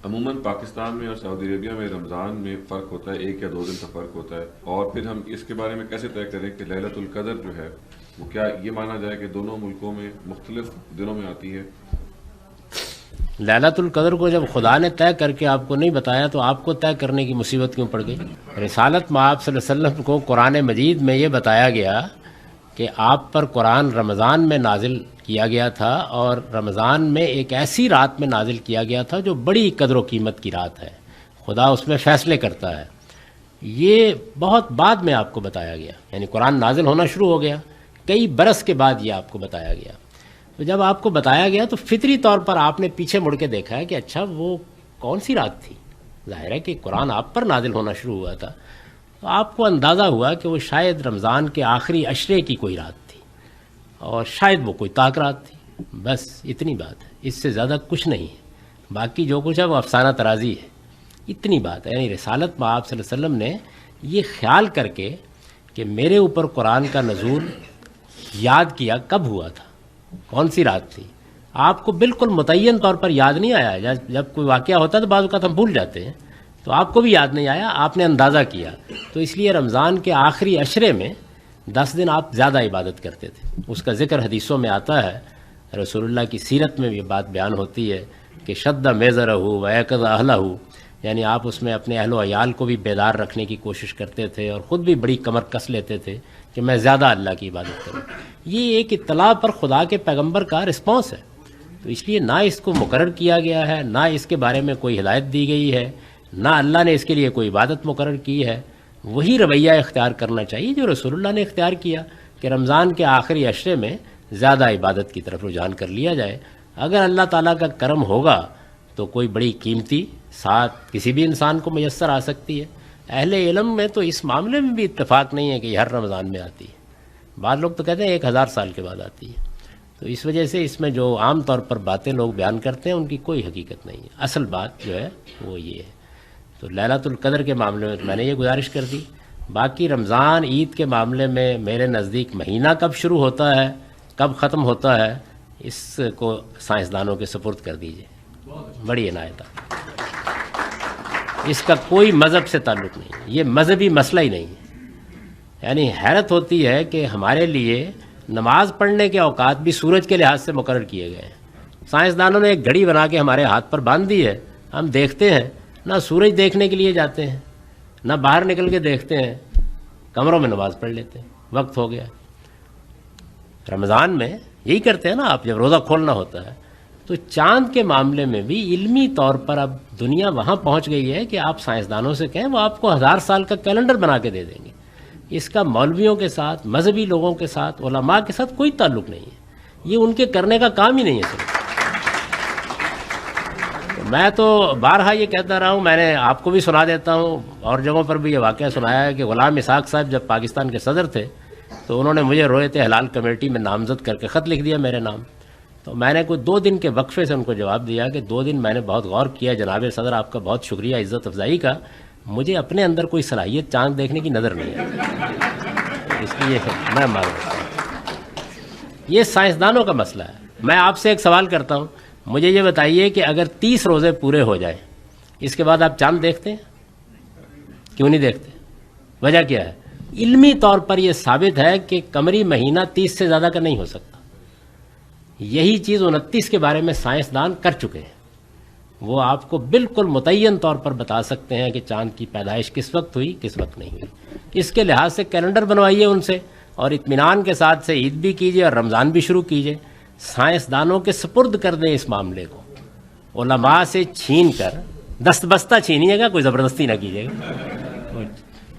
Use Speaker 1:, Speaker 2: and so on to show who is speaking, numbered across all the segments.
Speaker 1: عموماً پاکستان میں اور سعودی عربیہ میں رمضان میں فرق ہوتا ہے، 1 یا 2 دن کا فرق ہوتا ہے، اور پھر ہم اس کے بارے میں کیسے طے کریں کہ لیلۃ القدر جو ہے وہ کیا یہ مانا جائے کہ دونوں ملکوں میں مختلف دنوں میں آتی ہے؟
Speaker 2: لیلۃ القدر کو جب خدا نے طے کر کے آپ کو نہیں بتایا تو آپ کو طے کرنے کی مصیبت کیوں پڑ گئی؟ رسالت مآب صلی اللہ علیہ وسلم کو قرآن مجید میں یہ بتایا گیا کہ آپ پر قرآن رمضان میں نازل کیا گیا تھا، اور رمضان میں ایک ایسی رات میں نازل کیا گیا تھا جو بڑی قدر و قیمت کی رات ہے، خدا اس میں فیصلے کرتا ہے۔ یہ بہت بعد میں آپ کو بتایا گیا، یعنی قرآن نازل ہونا شروع ہو گیا کئی برس کے بعد یہ آپ کو بتایا گیا۔ تو جب آپ کو بتایا گیا تو فطری طور پر آپ نے پیچھے مڑ کے دیکھا ہے کہ اچھا وہ کون سی رات تھی۔ ظاہر ہے کہ قرآن آپ پر نازل ہونا شروع ہوا تھا، تو آپ کو اندازہ ہوا کہ وہ شاید رمضان کے آخری عشرے کی کوئی رات تھی، اور شاید وہ کوئی طاق رات تھی۔ بس اتنی بات ہے، اس سے زیادہ کچھ نہیں ہے، باقی جو کچھ ہے وہ افسانہ ترازی ہے۔ اتنی بات ہے، یعنی رسالت مآب صلی اللہ علیہ وسلم نے یہ خیال کر کے کہ میرے اوپر قرآن کا نزول یاد کیا کب ہوا تھا، کون سی رات تھی۔ آپ کو بالکل متعین طور پر یاد نہیں آیا، جب کوئی واقعہ ہوتا ہے تو بعض اوقات ہم بھول جاتے ہیں، تو آپ کو بھی یاد نہیں آیا، آپ نے اندازہ کیا۔ تو اس لیے رمضان کے آخری عشرے میں 10 دن آپ زیادہ عبادت کرتے تھے۔ اس کا ذکر حدیثوں میں آتا ہے، رسول اللہ کی سیرت میں بھی یہ بات بیان ہوتی ہے کہ شد میزرہ ویقظ اہلہ، یعنی آپ اس میں اپنے اہل و عیال کو بھی بیدار رکھنے کی کوشش کرتے تھے، اور خود بھی بڑی کمر کس لیتے تھے کہ میں زیادہ اللہ کی عبادت کروں۔ یہ ایک اطلاع پر خدا کے پیغمبر کا رسپانس ہے، تو اس لیے نہ اس کو مقرر کیا گیا ہے، نہ اس کے بارے میں کوئی ہدایت دی گئی ہے، نہ اللہ نے اس کے لیے کوئی عبادت مقرر کی ہے۔ وہی رویہ اختیار کرنا چاہیے جو رسول اللہ نے اختیار کیا کہ رمضان کے آخری عشرے میں زیادہ عبادت کی طرف رجحان کر لیا جائے۔ اگر اللہ تعالیٰ کا کرم ہوگا تو کوئی بڑی قیمتی ساتھ کسی بھی انسان کو میسر آ سکتی ہے۔ اہل علم میں تو اس معاملے میں بھی اتفاق نہیں ہے کہ یہ ہر رمضان میں آتی ہے، بعض لوگ تو کہتے ہیں 1000 سال کے بعد آتی ہے۔ تو اس وجہ سے اس میں جو عام طور پر باتیں لوگ بیان کرتے ہیں ان کی کوئی حقیقت نہیں ہے، اصل بات جو ہے وہ یہ ہے۔ تو لیلۃ القدر کے معاملے میں میں نے یہ گزارش کر دی۔ باقی رمضان عید کے معاملے میں میرے نزدیک مہینہ کب شروع ہوتا ہے کب ختم ہوتا ہے اس کو سائنسدانوں کے سپرد کر دیجیے، بڑی عنایت ہے۔ اس کا کوئی مذہب سے تعلق نہیں، یہ مذہبی مسئلہ ہی نہیں ہے۔ یعنی حیرت ہوتی ہے کہ ہمارے لیے نماز پڑھنے کے اوقات بھی سورج کے لحاظ سے مقرر کیے گئے ہیں۔ سائنسدانوں نے ایک گھڑی بنا کے ہمارے ہاتھ پر باندھ دی ہے، ہم دیکھتے ہیں، نہ سورج دیکھنے کے لیے جاتے ہیں، نہ باہر نکل کے دیکھتے ہیں، کمروں میں نماز پڑھ لیتے ہیں، وقت ہو گیا۔ رمضان میں یہی کرتے ہیں نا آپ، جب روزہ کھولنا ہوتا ہے تو چاند کے معاملے میں بھی علمی طور پر اب دنیا وہاں پہنچ گئی ہے کہ آپ سائنسدانوں سے کہیں وہ آپ کو 1000 سال کا کیلنڈر بنا کے دے دیں گے۔ اس کا مولویوں کے ساتھ، مذہبی لوگوں کے ساتھ، علماء کے ساتھ کوئی تعلق نہیں ہے، یہ ان کے کرنے کا کام ہی نہیں ہے۔ صرف میں تو بارہا یہ کہتا رہا ہوں، میں نے آپ کو بھی سنا دیتا ہوں، اور جگہوں پر بھی یہ واقعہ سنایا ہے کہ غلام اسحاق صاحب جب پاکستان کے صدر تھے تو انہوں نے مجھے رویت ہلال کمیٹی میں نامزد کر کے خط لکھ دیا میرے نام۔ تو میں نے کوئی 2 دن کے وقفے سے ان کو جواب دیا کہ 2 دن میں نے بہت غور کیا، جناب صدر آپ کا بہت شکریہ عزت افزائی کا، مجھے اپنے اندر کوئی صلاحیت چاند دیکھنے کی نظر نہیں ہے، اس لیے میں مان رہا ہوں یہ سائنسدانوں کا مسئلہ ہے۔ میں آپ سے ایک سوال کرتا ہوں، مجھے یہ بتائیے کہ اگر 30 روزے پورے ہو جائیں اس کے بعد آپ چاند دیکھتے ہیں؟ کیوں نہیں دیکھتے؟ وجہ کیا ہے؟ علمی طور پر یہ ثابت ہے کہ قمری مہینہ 30 سے زیادہ کا نہیں ہو سکتا۔ یہی چیز 29 کے بارے میں سائنسدان کر چکے ہیں، وہ آپ کو بالکل متعین طور پر بتا سکتے ہیں کہ چاند کی پیدائش کس وقت ہوئی کس وقت نہیں ہوئی۔ اس کے لحاظ سے کیلنڈر بنوائیے ان سے، اور اطمینان کے ساتھ سے عید بھی کیجیے اور رمضان بھی شروع کیجیے۔ سائنسدانوں کے سپرد کر دیں اس معاملے کو، علماء سے چھین کر، دست بستہ چھینیے گا، کوئی زبردستی نہ کیجیے گا،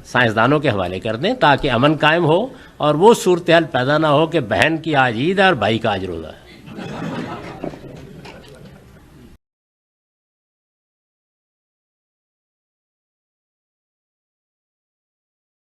Speaker 2: سائنسدانوں کے حوالے کر دیں تاکہ امن قائم ہو اور وہ صورتحال پیدا نہ ہو کہ بہن کی آج عید ہے اور بھائی کا آج روزہ ہے۔